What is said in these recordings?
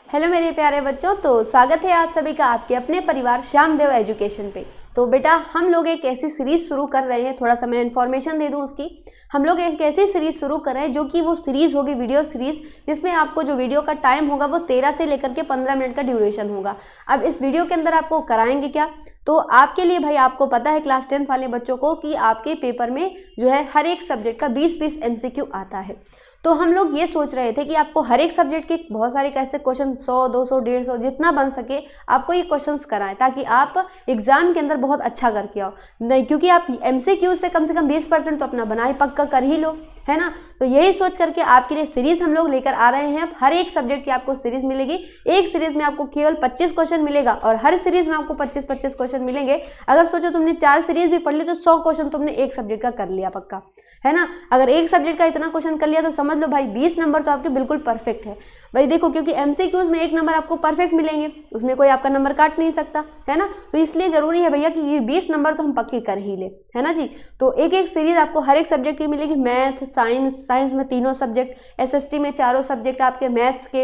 Hello मेरे प्यारे बच्चों, तो स्वागत है आप सभी का आपके अपने परिवार श्यामदेव एजुकेशन पे। तो बेटा हम लोग एक ऐसी सीरीज शुरू कर रहे हैं, थोड़ा सा मैं इन्फॉर्मेशन दे दूं उसकी। हम लोग एक ऐसी सीरीज शुरू कर रहे हैं जो कि वो सीरीज होगी वीडियो सीरीज, जिसमें आपको जो वीडियो का टाइम होगा वो 13 से लेकर के 15 मिनट का ड्यूरेशन होगा। अब इस वीडियो के अंदर आपको कराएंगे क्या, तो आपके लिए भाई आपको पता है क्लास 10th वाले बच्चों को कि आपके पेपर में जो है हर एक सब्जेक्ट का 20-20 MCQ आता है। तो हम लोग ये सोच रहे थे कि आपको हर एक सब्जेक्ट के बहुत सारे कैसे क्वेश्चन 100, 200, 150 जितना बन सके आपको ये क्वेश्चंस कराएं, ताकि आप एग्जाम के अंदर बहुत अच्छा करके आओ। नहीं, क्योंकि आप MCQ से कम 20% तो अपना बना ही पक्का कर ही लो, है ना। तो यही सोच करके आपके लिए सीरीज हम लोग लेकर आ रहे हैं। हर एक सब्जेक्ट की आपको सीरीज मिलेगी। एक सीरीज में आपको केवल 25 क्वेश्चन मिलेगा और हर सीरीज में आपको 25-25 क्वेश्चन मिलेंगे। अगर सोचो तुमने 4 सीरीज भी पढ़ ली तो 100 क्वेश्चन तुमने एक सब्जेक्ट का कर लिया पक्का, है ना। अगर एक सब्जेक्ट का इतना क्वेश्चन कर लिया तो समझ लो भाई 20 नंबर तो आपके बिल्कुल परफेक्ट है भाई। देखो क्योंकि MCQs में 1 नंबर आपको परफेक्ट मिलेंगे, उसमें कोई आपका नंबर काट नहीं सकता, है ना। तो इसलिए जरूरी है भैया कि ये 20 नंबर तो हम पक्के कर ही ले, है ना जी। तो एक एक सीरीज आपको हर एक सब्जेक्ट की मिलेगी। मैथ, साइंस में तीनों सब्जेक्ट, SST में चारों सब्जेक्ट आपके, मैथ्स के,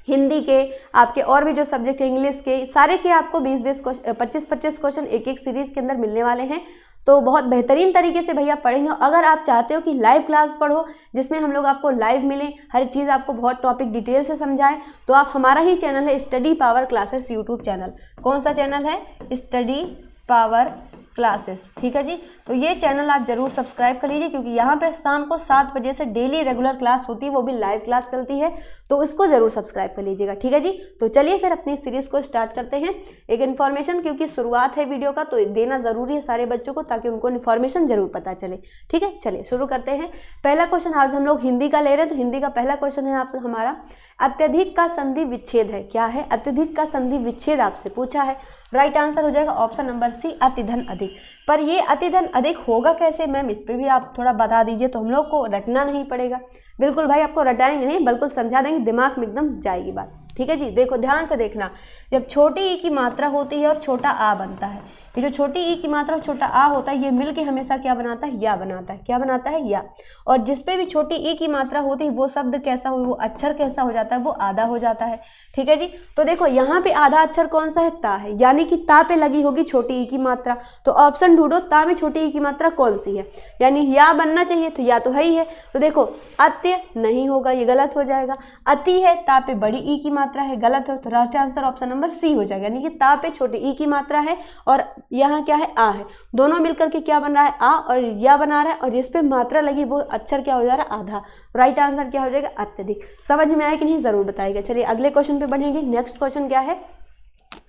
हिंदी के, आपके और भी जो सब्जेक्ट है इंग्लिश के, सारे के आपको 20-20 क्वेश्चन, 25-25 क्वेश्चन एक एक सीरीज के अंदर मिलने वाले हैं। तो बहुत बेहतरीन तरीके से भैया पढ़ेंगे। अगर आप चाहते हो कि लाइव क्लास पढ़ो जिसमें हम लोग आपको लाइव मिलें, हर एक चीज़ आपको बहुत टॉपिक डिटेल से समझाएं, तो आप हमारा ही चैनल है study power classes YouTube channel. कौन सा चैनल है? स्टडी पावर क्लासेस, ठीक है जी। तो ये चैनल आप जरूर सब्सक्राइब कर लीजिए, क्योंकि यहाँ पे शाम को 7 बजे से डेली रेगुलर क्लास होती है, वो भी लाइव क्लास चलती है। तो इसको जरूर सब्सक्राइब कर लीजिएगा, ठीक है जी। तो चलिए फिर अपनी सीरीज को स्टार्ट करते हैं। एक इन्फॉर्मेशन, क्योंकि शुरुआत है वीडियो का तो देना जरूरी है सारे बच्चों को, ताकि उनको इन्फॉर्मेशन जरूर पता चले, ठीक है। चलिए शुरू करते हैं। पहला क्वेश्चन आज हम लोग हिंदी का ले रहे हैं। तो हिंदी का पहला क्वेश्चन है आपसे हमारा, अत्यधिक का संधि विच्छेद है। क्या है? अत्यधिक का संधि विच्छेद आपसे पूछा है। राइट आंसर हो जाएगा ऑप्शन नंबर सी, अतिधन अधिक। पर ये अतिधन अधिक होगा कैसे मैम, इस पर भी आप थोड़ा बता दीजिए, तो हम लोग को रटना नहीं पड़ेगा। बिल्कुल भाई आपको रटाएंगे नहीं, बिल्कुल समझा देंगे, दिमाग में एकदम जाएगी बात, ठीक है जी। देखो ध्यान से देखना, जब छोटी ई की मात्रा होती है और छोटा आ बनता है, ये जो छोटी ई की मात्रा और छोटा आ होता है ये मिलके हमेशा क्या बनाता है? या बनाता है। क्या बनाता है? या। और जिसपे भी छोटी ई की मात्रा होती है वो शब्द कैसा हो, वो अक्षर कैसा हो जाता है? वो आधा हो जाता है, ठीक है जी। तो देखो यहाँ पे आधा अक्षर कौन सा है? ता है, यानी कि ता पे लगी होगी छोटी ई की मात्रा। तो ऑप्शन ढूंढो, ता में छोटी ई की मात्रा कौन सी है, यानी या बनना चाहिए, तो या तो है ही है। तो देखो अत्य नहीं होगा, ये गलत हो जाएगा। अति है, ता पे बड़ी ई की मात्रा है, गलत हो। तो right answer option number C हो जाएगा, यानी कि ता पे छोटी ई की मात्रा है और यहाँ क्या है? आ है। दोनों मिलकर के क्या बन रहा है? आ और या बना रहा है, और जिस पे मात्रा लगी वो अक्षर क्या हो जा रहा है? आधा। राइट आंसर क्या हो जाएगा? अत्यधिक। समझ में आया कि नहीं जरूर बताइएगा। चलिए अगले क्वेश्चन पे बढ़ेंगे। नेक्स्ट क्वेश्चन क्या है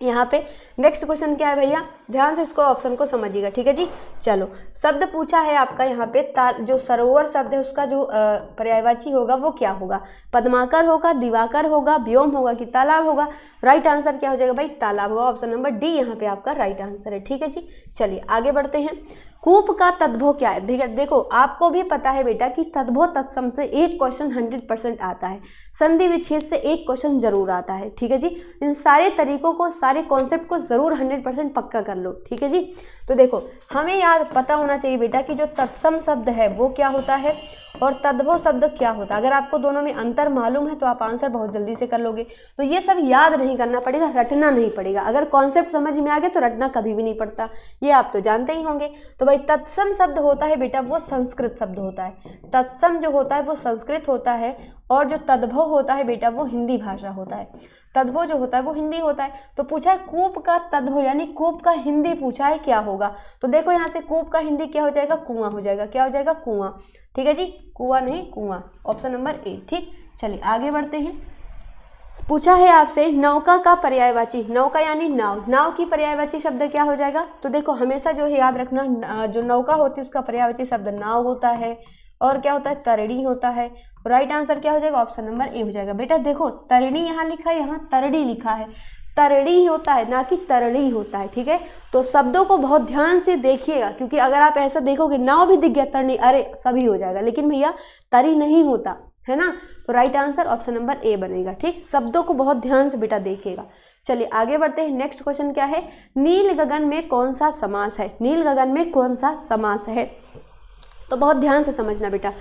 यहाँ पे? नेक्स्ट क्वेश्चन क्या है भैया, ध्यान से इसको ऑप्शन को समझिएगा, ठीक है जी। चलो शब्द पूछा है आपका यहाँ पे, जो सरोवर शब्द है उसका जो पर्यायवाची होगा वो क्या होगा? पद्माकर होगा, दिवाकर होगा, व्योम होगा कि तालाब होगा? राइट आंसर क्या हो जाएगा भाई? तालाब होगा। ऑप्शन नंबर डी यहाँ पे आपका राइट आंसर है, ठीक है जी। चलिए आगे बढ़ते हैं। कूप का तद्भव क्या है? देखो आपको भी पता है बेटा कि तद्भव तत्सम से एक क्वेश्चन 100% आता है, संधि विच्छेद से एक क्वेश्चन जरूर आता है, ठीक है जी। इन सारे तरीकों को, सारे कॉन्सेप्ट को जरूर 100% पक्का कर लो, ठीक है जी। तो देखो हमें याद पता होना चाहिए बेटा कि जो तत्सम शब्द है वो क्या होता है और तद्भव शब्द क्या होता है। अगर आपको दोनों में अंतर मालूम है तो आप आंसर बहुत जल्दी से कर लोगे। तो ये सब याद नहीं करना पड़ेगा, रटना नहीं पड़ेगा। अगर कॉन्सेप्ट समझ में आ गया तो रटना कभी भी नहीं पड़ता, ये आप तो जानते ही होंगे। तो भाई तत्सम शब्द होता है बेटा वो संस्कृत शब्द होता है। तत्सम जो होता है वो संस्कृत होता है और जो तद्भव होता है बेटा वो हिंदी भाषा होता है। तद्भव जो होता है वो हिंदी होता है। तो पूछा है कूप का तद्भव यानी कूप का हिंदी पूछा है, क्या होगा? तो देखो यहाँ से कूप का हिंदी क्या हो जाएगा? कुआं हो जाएगा। क्या हो जाएगा? कुआं, ठीक है जी। कुआं नहीं कुआं, ऑप्शन नंबर ए, ठीक। चलिए आगे बढ़ते हैं। पूछा है आपसे नौका का पर्यायवाची, नौका यानी नाव, नाव की पर्यायवाची शब्द क्या हो जाएगा? तो देखो हमेशा जो है याद रखना, जो नौका होती है उसका पर्यायवाची शब्द नाव होता है और क्या होता है? तरिणी होता है। राइट आंसर क्या हो जाएगा? ऑप्शन नंबर ए हो जाएगा। बेटा देखो तरिणी यहाँ लिखा है, यहाँ तरड़ी लिखा है, तरड़ी होता है ना कि तरड़ी होता है, ठीक है। तो शब्दों को बहुत ध्यान से देखिएगा, क्योंकि अगर आप ऐसा देखोगे नाव भी दिख गया तरणी, अरे सभी हो जाएगा, लेकिन भैया तरी नहीं होता है ना। तो right answer option number A बनेगा, ठीक। शब्दों को बहुत ध्यान से बेटा देखिएगा। चलिए आगे बढ़ते हैं। नेक्स्ट क्वेश्चन क्या है? नील गगन में कौन सा समास है? नील गगन में कौन सा समास है? तो बहुत ध्यान से समझना बेटा।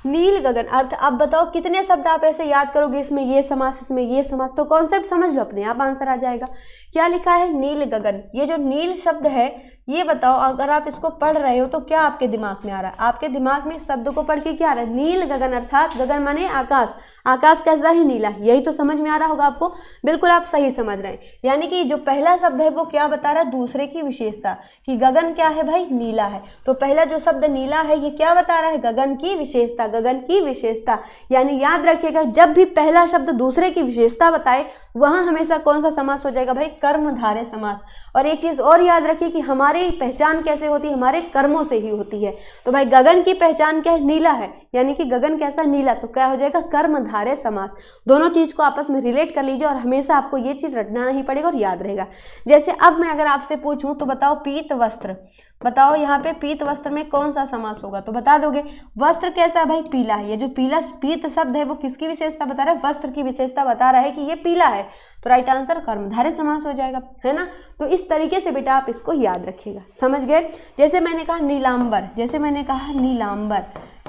नील गगन अर्थ, अब बताओ कितने शब्द आप ऐसे याद करोगे, इसमें ये समास, इसमें ये समास, तो कॉन्सेप्ट समझ लो, अपने आप आंसर आ जाएगा। क्या लिखा है? नील गगन। ये जो नील शब्द है, ये बताओ अगर आप इसको पढ़ रहे हो तो क्या आपके दिमाग में आ रहा है? आपके दिमाग में शब्द को पढ़ के क्या आ रहा है? नील गगन अर्थात गगन माने आकाश, आकाश कैसा है? नीला। यही तो समझ में आ रहा होगा आपको, बिल्कुल आप सही समझ रहे हैं। यानी कि जो पहला शब्द है वो क्या बता रहा है? दूसरे की विशेषता, कि गगन क्या है भाई? नीला है। तो पहला जो शब्द नीला है ये क्या बता रहा है? गगन की विशेषता, गगन की विशेषता। यानी याद रखिएगा, जब भी पहला शब्द दूसरे की विशेषता बताए वहां हमेशा कौन सा समास हो जाएगा भाई? कर्मधारय समास। और एक चीज और याद रखिए कि हमारी पहचान कैसे होती है? हमारे कर्मों से ही होती है। तो भाई गगन की पहचान क्या है? नीला है, यानी कि गगन कैसा? नीला। तो क्या हो जाएगा? कर्मधारय समास। दोनों चीज को आपस में रिलेट कर लीजिए और हमेशा आपको ये चीज रटना नहीं पड़ेगा और याद रहेगा। जैसे अब मैं अगर आपसे पूछूं तो बताओ पीत वस्त्र, बताओ यहाँ पे पीत वस्त्र में कौन सा समास होगा? तो बता दोगे। वस्त्र कैसा है भाई? पीला है। ये जो पीला पीत शब्द है वो किसकी विशेषता बता रहा है? वस्त्र की विशेषता बता रहा है कि ये पीला है। तो राइट आंसर कर्मधारय समास हो जाएगा, है ना। तो इस तरीके से बेटा आप इसको याद रखिएगा, समझ गए। जैसे मैंने कहा नीलांबर, जैसे मैंने कहा नीलांबर,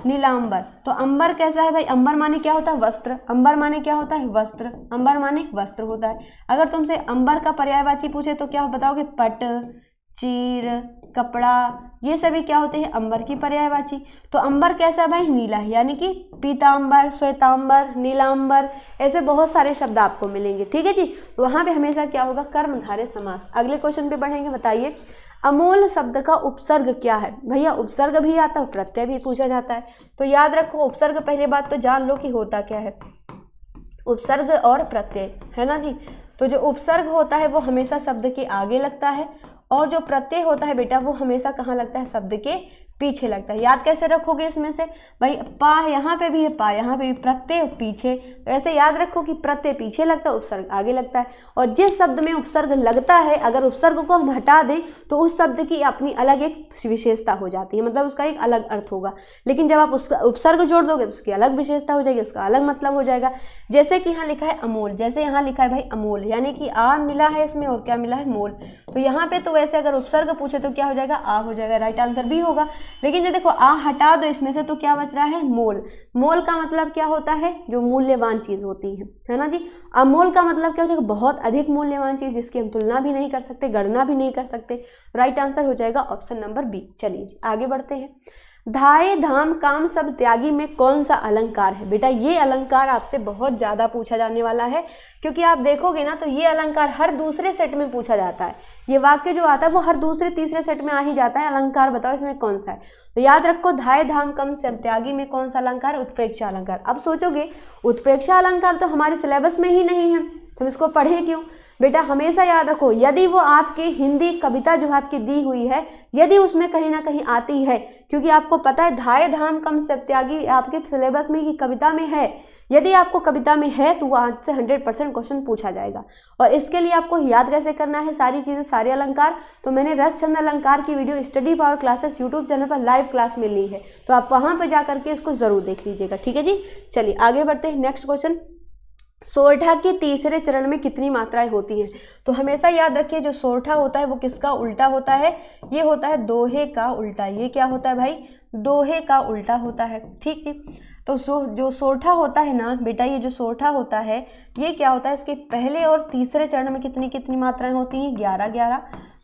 नीलांबर, तो अंबर कैसा है भाई? अंबर माने क्या होता है? वस्त्र। अंबर माने क्या होता है? वस्त्र। अंबर माने वस्त्र होता है। अगर तुमसे अंबर का पर्यायवाची पूछे तो क्या बताओगे? पट, चीर, कपड़ा, ये सभी क्या होते हैं? अंबर की पर्यायवाची। तो अंबर कैसा है भाई? नीला है। यानी कि पीतांबर, श्वेतांबर, नीलांबर, ऐसे बहुत सारे शब्द आपको मिलेंगे, ठीक है जी। तो वहां पे हमेशा क्या होगा? कर्मधारय समास। अगले क्वेश्चन पे बढ़ेंगे। बताइए अमोल शब्द का उपसर्ग क्या है? भैया उपसर्ग भी आता है, प्रत्यय भी पूछा जाता है। तो याद रखो उपसर्ग, पहले बात तो जान लो कि होता क्या है। उपसर्ग और प्रत्यय, है ना जी। तो जो उपसर्ग होता है वो हमेशा शब्द के आगे लगता है, और जो प्रत्यय होता है बेटा वो हमेशा कहाँ लगता है? शब्द के पीछे लगता है। याद कैसे रखोगे इसमें से? भाई पा यहाँ पे भी है, पा यहाँ पे भी, प्रत्यय पीछे। तो ऐसे याद रखो कि प्रत्यय पीछे लगता है, उपसर्ग आगे लगता है। और जिस शब्द में उपसर्ग लगता है, अगर उपसर्ग को हम हटा दें तो उस शब्द की अपनी अलग एक विशेषता हो जाती है, मतलब उसका एक अलग अर्थ होगा। लेकिन जब आप उसका उपसर्ग जोड़ दोगे तो उसकी अलग विशेषता हो जाएगी, उसका अलग मतलब हो जाएगा। जैसे कि यहाँ लिखा है अमोल, जैसे यहाँ लिखा है भाई अमोल, यानी कि आ मिला है इसमें और क्या मिला है? मोल। तो यहाँ पे तो वैसे अगर उपसर्ग पूछे तो क्या हो जाएगा? आ हो जाएगा, राइट आंसर भी होगा। लेकिन जो देखो आ हटा दो इसमें से तो क्या बच रहा है? मोल। मोल का मतलब क्या होता है? जो मूल्यवान चीज होती है ना जी। अमोल का मतलब क्या हो जाएगा? बहुत अधिक मूल्यवान चीज, जिसकी हम तुलना भी नहीं कर सकते, गणना भी नहीं कर सकते। राइट आंसर हो जाएगा ऑप्शन नंबर बी। चलिए आगे बढ़ते हैं। धाय, धाम, काम, सब, त्यागी में कौन सा अलंकार है? बेटा ये अलंकार आपसे बहुत ज्यादा पूछा जाने वाला है, क्योंकि आप देखोगे ना तो ये अलंकार हर दूसरे सेट में पूछा जाता है। ये वाक्य जो आता है वो हर दूसरे तीसरे सेट में आ ही जाता है। अलंकार बताओ इसमें कौन सा है? तो याद रखो धाय, धाम, कम, सब, त्यागी में कौन सा अलंकार? उत्प्रेक्षा अलंकार। अब सोचोगे उत्प्रेक्षा अलंकार तो हमारे सिलेबस में ही नहीं है, तो इसको पढ़े क्यों? बेटा हमेशा याद रखो, यदि वो आपकी हिंदी कविता जो आपकी दी हुई है, यदि उसमें कहीं ना कहीं आती है, क्योंकि आपको पता है धाय, धाम, कम, सब, त्यागी आपके सिलेबस में ही कविता में है। यदि आपको कविता में है तो वो आज से 100% क्वेश्चन पूछा जाएगा। और इसके लिए आपको याद कैसे करना है सारी चीज़ें, सारे अलंकार? तो मैंने रसचंद अलंकार की video study power classes YouTube channel पर लाइव क्लास में ली है, तो आप वहाँ पर जा करके इसको जरूर देख लीजिएगा, ठीक है जी। चलिए आगे बढ़ते हैं। नेक्स्ट क्वेश्चन, सोरठा के तीसरे चरण में कितनी मात्राएं होती हैं? तो हमेशा याद रखिए जो सोरठा होता है वो किसका उल्टा होता है? ये होता है दोहे का उल्टा। ये क्या होता है भाई? दोहे का उल्टा होता है, ठीक ठीक। तो जो सोरठा होता है ना बेटा, ये जो सोरठा होता है ये क्या होता है? इसके पहले और तीसरे चरण में कितनी कितनी मात्राएं होती हैं? 11-11।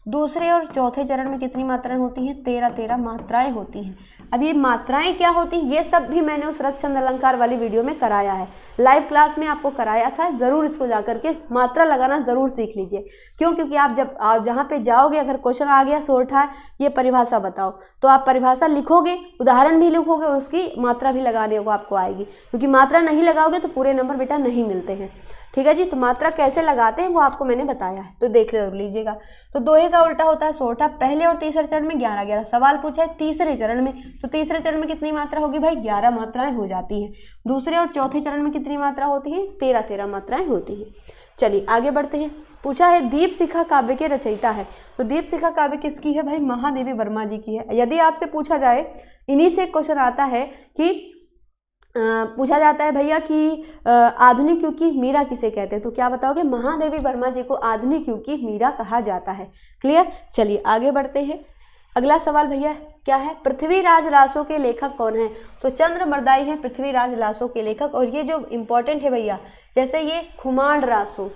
दूसरे और चौथे चरण में कितनी मात्राएं होती हैं? 13-13 मात्राएं होती हैं। अब ये मात्राएं क्या होती हैं ये सब भी मैंने उस रसचंद अलंकार वाली वीडियो में कराया है, लाइव क्लास में आपको कराया था। जरूर इसको जाकर के मात्रा लगाना जरूर सीख लीजिए। क्यों? क्योंकि आप जब आप जहाँ पे जाओगे, अगर क्वेश्चन आ गया सोरठा ये परिभाषा बताओ, तो आप परिभाषा लिखोगे, उदाहरण भी लिखोगे और उसकी मात्रा भी लगाने को आपको आएगी। क्योंकि मात्रा नहीं लगाओगे तो पूरे नंबर बेटा नहीं मिलते हैं, ठीक है जी। तो मात्रा कैसे लगाते हैं वो आपको मैंने बताया है, तो देख लीजिएगा। तो दोहे का उल्टा होता है सोरठा। पहले और तीसरे चरण में 11-11। सवाल पूछा है तीसरे चरण में, तो तीसरे चरण में कितनी मात्रा होगी भाई? 11 मात्राएं हो जाती हैं। दूसरे और चौथे चरण में कितनी मात्रा होती है? 13-13 मात्राएं होती हैं। चलिए आगे बढ़ते हैं। पूछा है दीप शिखा काव्य के रचयिता है, तो दीप शिखा काव्य किसकी है भाई? महादेवी वर्मा जी की है। यदि आपसे पूछा जाए, इन्हीं से क्वेश्चन आता है कि पूछा जाता है भैया कि आधुनिक युग की मीरा किसे कहते हैं, तो क्या बताओगे? महादेवी वर्मा जी को आधुनिक युग की मीरा कहा जाता है। क्लियर? चलिए आगे बढ़ते हैं। अगला सवाल भैया क्या है, पृथ्वीराज रासो के लेखक कौन है? तो चंद्रमर्दाई हैं पृथ्वीराज रासो के लेखक। और ये जो इम्पोर्टेंट है भैया, जैसे ये खुमाण रासो,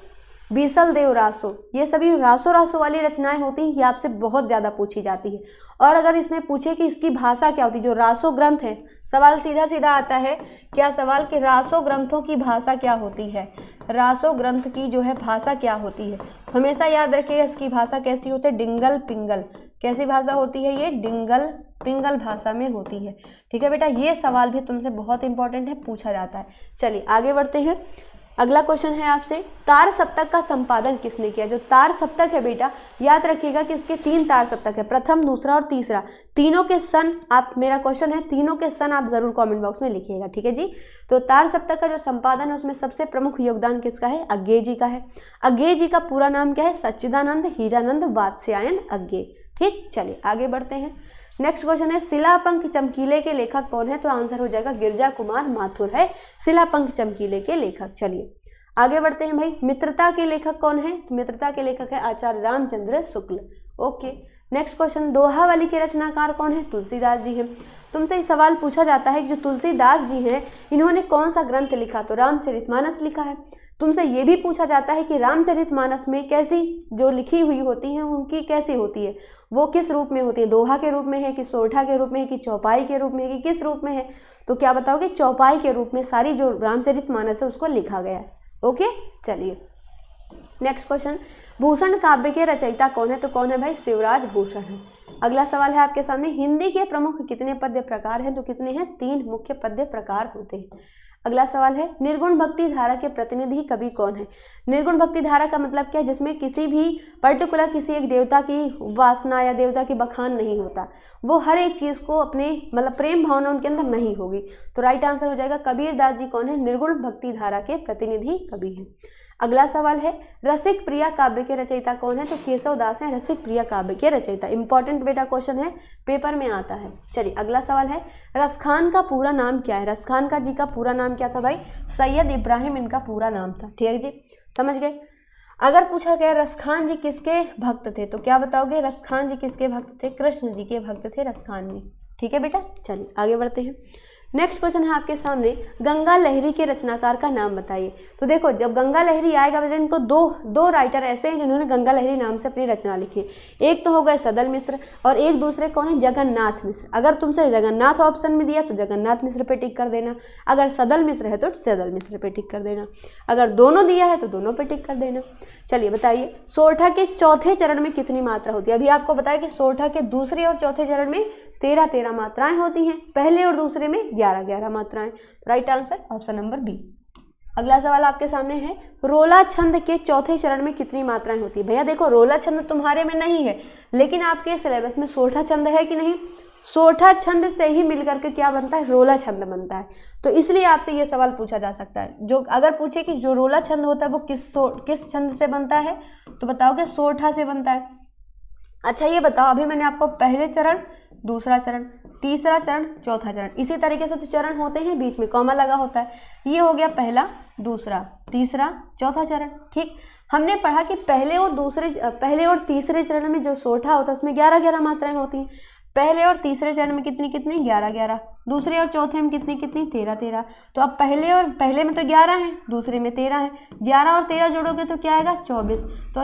बीसल देव रासो, ये सभी रासो वाली रचनाएं होती हैं, ये आपसे बहुत ज़्यादा पूछी जाती है। और अगर इसमें पूछे कि इसकी भाषा क्या होती है, जो रासो ग्रंथ है, सवाल सीधा सीधा आता है क्या सवाल कि रासो ग्रंथों की भाषा क्या होती है, रासो ग्रंथ की जो है भाषा क्या होती है। हमेशा याद रखिएगा इसकी भाषा कैसी होती है, डिंगल पिंगल। कैसी भाषा होती है ये, डिंगल पिंगल भाषा में होती है। ठीक है बेटा, ये सवाल भी तुमसे बहुत इंपॉर्टेंट है, पूछा जाता है। चलिए आगे बढ़ते हैं। अगला क्वेश्चन है आपसे, तार सप्तक का संपादन किसने किया? जो तार सप्तक है बेटा, याद रखिएगा कि इसके 3 तार सप्तक है, प्रथम, दूसरा और तीसरा। तीनों के सन, आप, मेरा क्वेश्चन है तीनों के सन आप जरूर कमेंट बॉक्स में लिखिएगा। ठीक है जी। तो तार सप्तक का जो संपादन है उसमें सबसे प्रमुख योगदान किसका है? अज्ञेय जी का है। अज्ञेय जी का पूरा नाम क्या है? सच्चिदानंद हीरानंद वात्स्यायन अज्ञेय। ठीक, चलिए आगे बढ़ते हैं। नेक्स्ट क्वेश्चन है, शिलापंख चमकीले के लेखक कौन है? तो आंसर हो जाएगा गिरजा कुमार माथुर है शिलापंख चमकीले के लेखक। चलिए आगे बढ़ते हैं भाई, मित्रता के लेखक कौन है? मित्रता के लेखक है आचार्य Ramchandra Shukla. Okay, next question, Dohavali के रचनाकार कौन है? तुलसीदास जी हैं। तुमसे सवाल पूछा जाता है कि जो तुलसीदास जी हैं इन्होंने कौन सा ग्रंथ लिखा? तो रामचरितमानस लिखा है। तुमसे ये भी पूछा जाता है कि रामचरितमानस में कैसी जो लिखी हुई होती हैं उनकी कैसी होती है, वो किस रूप में होती है? दोहा के रूप में है कि सोरठा के रूप में है कि चौपाई के रूप में है कि किस रूप में है? तो क्या बताओगे? चौपाई के रूप में सारी जो रामचरितमानस है उसको लिखा गया है। ओके, चलिए नेक्स्ट क्वेश्चन, भूषण काव्य के रचयिता कौन है? तो कौन है भाई? शिवराज भूषण है। अगला सवाल है आपके सामने, हिंदी के प्रमुख कितने पद्य प्रकार हैं? तो कितने हैं? 3 मुख्य पद्य प्रकार होते हैं। अगला सवाल है, निर्गुण भक्ति धारा के प्रतिनिधि कवि कौन है? निर्गुण भक्ति धारा का मतलब क्या है? जिसमें किसी भी पर्टिकुलर किसी एक देवता की उपासना या देवता की बखान नहीं होता, वो हर एक चीज़ को अपने मतलब प्रेम भावना उनके अंदर नहीं होगी। तो राइट आंसर हो जाएगा कबीर दास जी कौन है? निर्गुण भक्ति धारा के प्रतिनिधि कवि हैं। अगला सवाल है, रसिक प्रिया काव्य के रचयिता कौन है? तो केशव दास हैं रसिक प्रिया काव्य के रचयिता। इंपॉर्टेंट बेटा क्वेश्चन है, पेपर में आता है। चलिए अगला सवाल है, रसखान का पूरा नाम क्या है? रसखान का जी का पूरा नाम क्या था भाई? सैयद इब्राहिम इनका पूरा नाम था। ठीक है जी, समझ गए। अगर पूछा गया रसखान जी किसके भक्त थे तो क्या बताओगे? रसखान जी किसके भक्त थे? कृष्ण जी के भक्त थे रसखान जी। ठीक है बेटा, चलिए आगे बढ़ते हैं। नेक्स्ट क्वेश्चन है आपके सामने, गंगा लहरी के रचनाकार का नाम बताइए। तो देखो जब गंगा लहरी आएगा बेटा, इनको दो राइटर ऐसे हैं जिन्होंने गंगा लहरी नाम से अपनी रचना लिखी। एक तो हो गए सदल मिश्र और एक दूसरे कौन है? जगन्नाथ मिश्र। अगर तुमसे जगन्नाथ ऑप्शन में दिया तो जगन्नाथ मिश्र पे टिक कर देना, अगर सदल मिश्र है तो सदल मिश्र पे टिक कर देना, अगर दोनों दिया है तो दोनों पे टिक कर देना। चलिए बताइए, सोरठा के चौथे चरण में कितनी मात्रा होती है? अभी आपको बताया कि सोरठा के दूसरे और चौथे चरण में 13 मात्राएं होती हैं, पहले और दूसरे में 11 मात्राएं। Right answer option number B. अगला सवाल आपके सामने है, रोला छंद के चौथे चरण में कितनी मात्राएं होती है? भैया देखो रोला छंद तुम्हारे में नहीं है, लेकिन आपके सिलेबस में सोरठा छंद है कि नहीं? सोरठा छंद से ही मिलकर के क्या बनता है? रोला छंद बनता है। तो इसलिए आपसे ये सवाल पूछा जा सकता है। जो अगर पूछे कि जो रोला छंद होता है वो किस छंद से बनता है, तो बताओगे सोरठा से बनता है। अच्छा ये बताओ, अभी मैंने आपको पहले चरण, दूसरा चरण, तीसरा चरण, चौथा चरण, इसी तरीके से तो चरण होते हैं, बीच में कॉमा लगा होता है। ये हो गया पहला, दूसरा, तीसरा, चौथा चरण। ठीक, हमने पढ़ा कि पहले और तीसरे चरण में जो सोरठा होता है उसमें 11 मात्राएं होती हैं। पहले और तीसरे चरण में कितनी 11, दूसरे और चौथे में कितनी 13। तो अब पहले में तो 11 है, दूसरे में 13 है, 11 और 13 जोड़ोगे तो क्या आएगा? 24। तो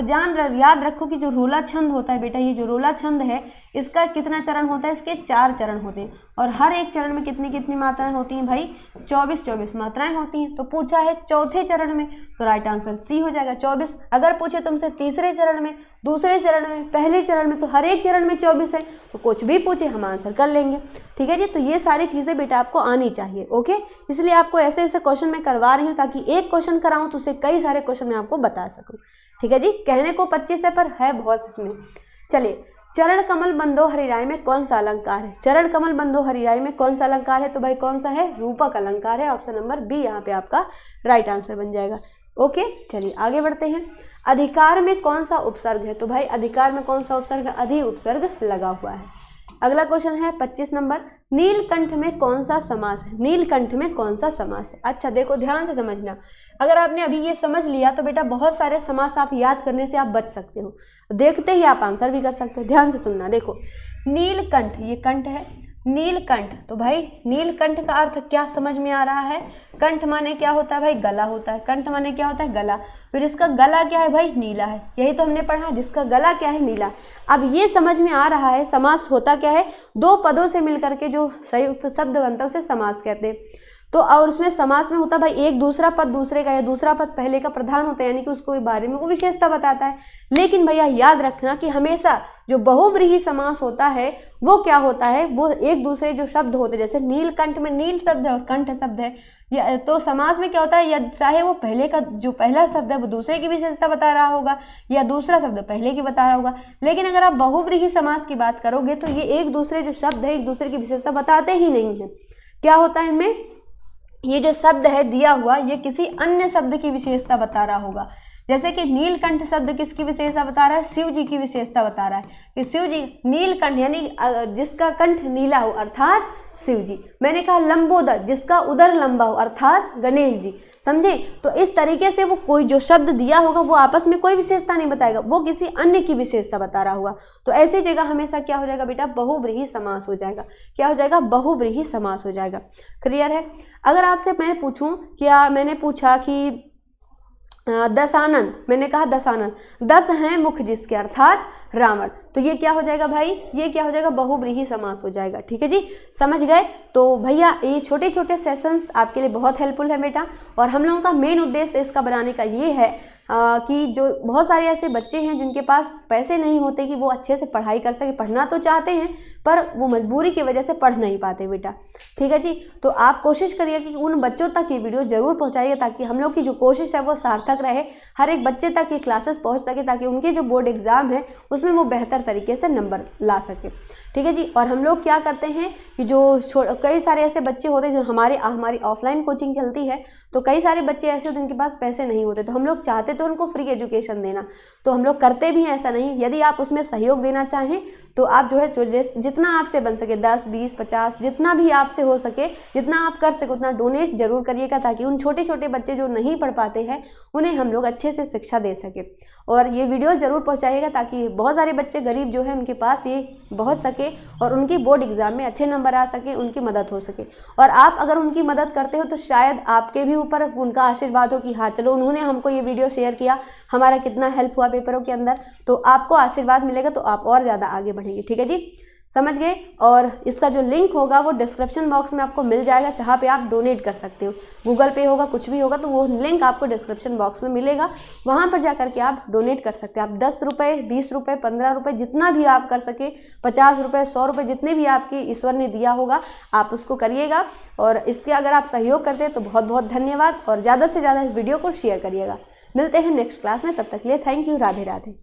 याद रखो कि जो रोला छंद होता है बेटा, ये जो रोला छंद है इसका कितना चरण होता है? इसके 4 चरण होते हैं और हर एक चरण में कितनी मात्राएं होती हैं भाई? 24 मात्राएं होती हैं। तो पूछा है चौथे चरण में, तो राइट आंसर सी हो जाएगा 24। अगर पूछे तुमसे तीसरे चरण में, दूसरे चरण में, पहले चरण में, तो हर एक चरण में 24 है, तो कुछ भी पूछे हम आंसर कर लेंगे। ठीक है जी, तो ये सारी चीज़ें बेटा आपको आनी चाहिए। ओके, इसलिए आपको ऐसे क्वेश्चन मैं करवा रही हूँ ताकि एक क्वेश्चन कराऊँ तो उसे कई सारे क्वेश्चन मैं आपको बता सकूँ। ठीक है जी, कहने को 25 है पर है बहुत इसमें। चलिए, चरण कमल बंदो हरिराय में कौन सा अलंकार है? चरण कमल बंदो हरिराय में कौन सा अलंकार है? तो भाई कौन सा है? रूपक अलंकार है। ऑप्शन नंबर बी यहाँ पे आपका राइट आंसर बन जाएगा। ओके, चलिए आगे बढ़ते हैं। अधिकार में कौन सा उपसर्ग है? तो भाई अधिकार में कौन सा उपसर्ग? अधि उपसर्ग लगा हुआ है। अगला क्वेश्चन है 25 नंबर, नीलकंठ में कौन सा समास है? नीलकंठ में कौन सा समास है? अच्छा देखो ध्यान से समझना, अगर आपने अभी ये समझ लिया तो बेटा बहुत सारे समास आप याद करने से आप बच सकते हो, देखते ही आप आंसर भी कर सकते हो। ध्यान से सुनना, देखो नीलकंठ, ये कंठ है, नीलकंठ। तो भाई नीलकंठ का अर्थ क्या समझ में आ रहा है? कंठ माने क्या होता है भाई? गला होता है। कंठ माने क्या होता है? गला। फिर इसका गला क्या है भाई? नीला है। यही तो हमने पढ़ा, जिसका गला क्या है? नीला। अब ये समझ में आ रहा है समास होता क्या है? दो पदों से मिलकर के जो संयुक्त शब्द बनता है उसे समास कहते हैं। तो और उसमें समास में होता भाई एक दूसरा पद दूसरे का या दूसरा पद पहले का प्रधान होता है, यानी कि उसको बारे में वो विशेषता बताता है। लेकिन भैया याद रखना कि हमेशा जो बहुव्रीहि समास होता है वो क्या होता है? वो एक दूसरे जो शब्द होते हैं, जैसे नीलकंठ में नील शब्द है और कंठ शब्द है, या तो समास में क्या होता है? या चाहे वो पहले का जो पहला शब्द है वो दूसरे की विशेषता बता रहा होगा या दूसरा शब्द पहले की बता रहा होगा। लेकिन अगर आप बहुव्रीहि समास की बात करोगे तो ये एक दूसरे जो शब्द है एक दूसरे की विशेषता बताते ही नहीं है। क्या होता है इनमें? ये जो शब्द है दिया हुआ ये किसी अन्य शब्द की विशेषता बता रहा होगा। जैसे कि नीलकंठ शब्द किसकी विशेषता बता रहा है? शिव जी की विशेषता बता रहा है कि शिव जी नीलकंठ, यानी जिसका कंठ नीला हो अर्थात शिव जी। मैंने कहा लंबोदर, जिसका उदर लंबा हो अर्थात गणेश जी। समझे? तो इस तरीके से वो कोई जो शब्द दिया होगा वो आपस में कोई विशेषता नहीं बताएगा, वो किसी अन्य की विशेषता बता रहा होगा। तो ऐसी जगह हमेशा क्या हो जाएगा बेटा? बहुव्रीहि समास हो जाएगा। क्या हो जाएगा? बहुव्रीहि समास हो जाएगा। क्लियर है? अगर आपसे मैं पूछूं, क्या मैंने पूछा कि दशानन, मैंने कहा दशानन, 10 हैं मुख जिसके अर्थात रावण, तो ये क्या हो जाएगा भाई? ये क्या हो जाएगा? बहुव्रीहि समास हो जाएगा। ठीक है जी, समझ गए? तो भैया ये छोटे छोटे सेशंस आपके लिए बहुत हेल्पफुल है बेटा, और हम लोगों का मेन उद्देश्य इसका बनाने का ये है कि जो बहुत सारे ऐसे बच्चे हैं जिनके पास पैसे नहीं होते कि वो अच्छे से पढ़ाई कर सके, पढ़ना तो चाहते हैं पर वो मजबूरी की वजह से पढ़ नहीं पाते बेटा। ठीक है जी, तो आप कोशिश करिए कि उन बच्चों तक ये वीडियो जरूर पहुंचाइए ताकि हम लोग की जो कोशिश है वो सार्थक रहे, हर एक बच्चे तक ये क्लासेस पहुंच सके ताकि उनके जो बोर्ड एग्जाम है उसमें वो बेहतर तरीके से नंबर ला सके। ठीक है जी, और हम लोग क्या करते हैं कि जो कई सारे ऐसे बच्चे होते हैं जो हमारी ऑफलाइन कोचिंग चलती है, तो कई सारे बच्चे ऐसे होते हैं जिनके पास पैसे नहीं होते, तो हम लोग चाहते तो उनको फ्री एजुकेशन देना, तो हम लोग करते भी हैं, ऐसा नहीं। यदि आप उसमें सहयोग देना चाहें तो आप जो है जितना आपसे बन सके 10, 20, 50 जितना भी आपसे हो सके, जितना आप कर सके उतना डोनेट जरूर करिएगा ताकि उन छोटे छोटे बच्चे जो नहीं पढ़ पाते हैं उन्हें हम लोग अच्छे से शिक्षा दे सके। और ये वीडियो ज़रूर पहुंचाइएगा ताकि बहुत सारे बच्चे गरीब जो हैं उनके पास ये पहुंच सके और उनकी बोर्ड एग्जाम में अच्छे नंबर आ सके, उनकी मदद हो सके। और आप अगर उनकी मदद करते हो तो शायद आपके भी ऊपर उनका आशीर्वाद हो कि हाँ चलो उन्होंने हमको ये वीडियो शेयर किया, हमारा कितना हेल्प हुआ पेपरों के अंदर, तो आपको आशीर्वाद मिलेगा तो आप और ज़्यादा आगे बढ़ेंगे। ठीक है जी, समझ गए? और इसका जो लिंक होगा वो डिस्क्रिप्शन बॉक्स में आपको मिल जाएगा, जहाँ पे आप डोनेट कर सकते हो, गूगल पे होगा कुछ भी होगा, तो वो लिंक आपको डिस्क्रिप्शन बॉक्स में मिलेगा, वहाँ पर जाकर के आप डोनेट कर सकते हैं। आप 10 रुपये, 20 रुपये, 15 रुपये, जितना भी आप कर सके, 50 रुपये, 100 रुपये, जितने भी आपके ईश्वर ने दिया होगा आप उसको करिएगा। और इसके अगर आप सहयोग करते हैं तो बहुत बहुत धन्यवाद, और ज़्यादा से ज़्यादा इस वीडियो को शेयर करिएगा। मिलते हैं नेक्स्ट क्लास में, तब तक के लिए थैंक यू, राधे राधे।